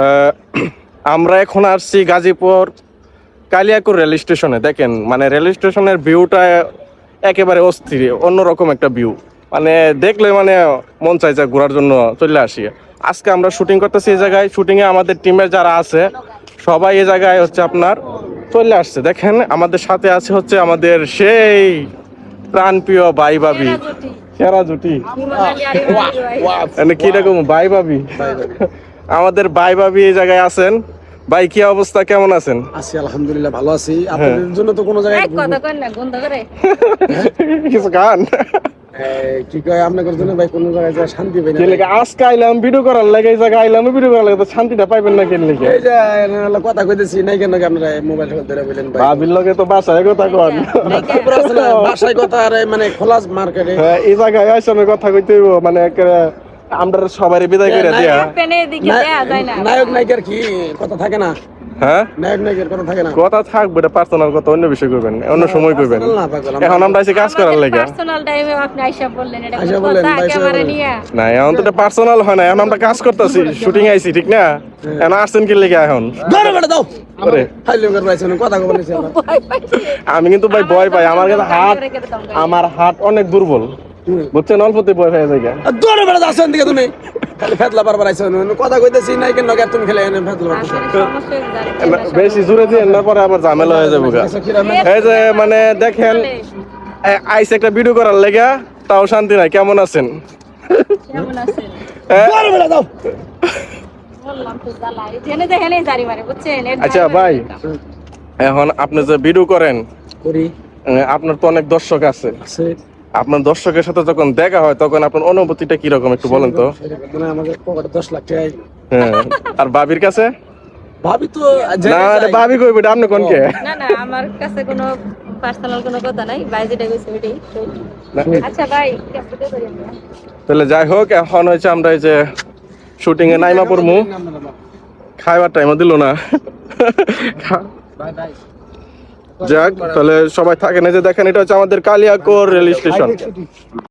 আহ, আমরা এখন আসছি গাজীপুর কালিয়াকৈর রেল স্টেশনে। দেখেন মানে রেল স্টেশনের ভিউটা একেবারে অস্থির, অন্যরকম একটা ভিউ। মানে দেখলে মানে মন চাইছে ঘোরার জন্য চলে আসি। আজকে আমরা শুটিং করতেছি এই জায়গায়। শুটিংয়ে আমাদের টিমের যারা আছে সবাই এই জায়গায় হচ্ছে আপনার চলে আসছে। দেখেন আমাদের সাথে আছে হচ্ছে আমাদের সেই প্রাণপ্রিয় ভাই ভাবি, সেরা জুটি। কিরকম ভাই ভাবি? আমাদের ভাই ভাবি এই জায়গায় আছেন। ভাই কি অবস্থা, কেমন আছেন? আছি আলহামদুলিল্লাহ, ভালো আছি। আপনাদের জন্য তো কোনো জায়গায় কিছু গান কি কয় আপনাদের জন্য ভাই কোনো জায়গায় যা শান্তি পাই না। কি লাগে আজকে আইলাম ভিডিও করার লাগে, এই জায়গায় আইলাম ভিডিও করার লাগে, তো শান্তিটা পাইবেন না কেন লিখে? এই যে কথা কইতেছি নাই কেন আপনারা মোবাইল ধরে বলেন ভাই। ভাবির লগে তো বাসায় কথা কন, বাসায় কথা আর মানে খোলা মার্কেটে এই জায়গায় আইসনে কথা কইতে হইব। মানে একেবারে আমরা সবাই বিদায় করে দিয়া নায়ক নায়িকার কি কথা থাকে না? হ্যাঁ নায়ক নায়িকার কথা থাকে না? কথা থাকবে, এটা পার্সোনাল কথা, অন্য বিষয় করবেন, অন্য সময় করবেন। এখন আমরা এসে কাজ করার লাগে। পার্সোনাল টাইমে আপনি আইসা বললেন এটা আইসা কোন বললেন, কথা? আইসা ক্যামেরা বললেন। নিয়া না এখন তো এটা পার্সোনাল হয় না, এখন আমরা কাজ করতেছি, শুটিং আইছি, ঠিক না? এখন আসছেন কি লেগে এখন? ধরে বেটা দাও ওরে, হাইলো করে পাইছেন কথা বলেছি আমরা। আমি কিন্তু ভাই ভয় পাই, আমার কাছে আমার হাত অনেক দুর্বল, বুঝছেন? অল্পতে ভয় পেয়ে যায়। ধরে বেটা দাও আসেন দিকে তুমি খালি ফেতলা বারবার আইছেন কথা কইতেছি নাই কেন আর তুমি খেলে এনে ফেতলা বারবার। বেশি জোরে দিয়ে না পরে আবার ঝামেলা হয়ে যাবে। এই যে মানে দেখেন আইসে একটা ভিডিও করার লেগা, তাও শান্তি নাই। কেমন আছেন? কেমন আছেন? ধরে বেটা দাও। বললাম তো জ্বালাই জেনে দেখেনই জারি মারে বুঝছেন? আচ্ছা ভাই, এখন আপনি যে ভিডিও করেন, করি আপনার তো অনেক দর্শক আছে। আছে আপনার দর্শকের সাথে যখন দেখা হয় তখন আপনার অনুভূতিটা কিরকম একটু বলেন তো? মানে আমাদের পকেটে 10 লাখ টাকা। হ্যাঁ, আর ভাবির কাছে? ভাবি তো না এটা ভাবি কইবে, এটা আপনি কোন কে? না না আমার কাছে কোনো পার্সোনাল কোনো কথা নাই, ভাই যেটা কইছে ওইটাই। আচ্ছা ভাই ক্যাপটা করি আমরা। তাহলে যাই হোক, এখন হচ্ছে আমরা এই যে শুটিং এ নাইমা পড়মু, খাইবার টাইমও দিল না। যাক তাহলে সবাই থাকেন। এই যে দেখেন এটা হচ্ছে আমাদের কালিয়াকৈর রেল স্টেশন।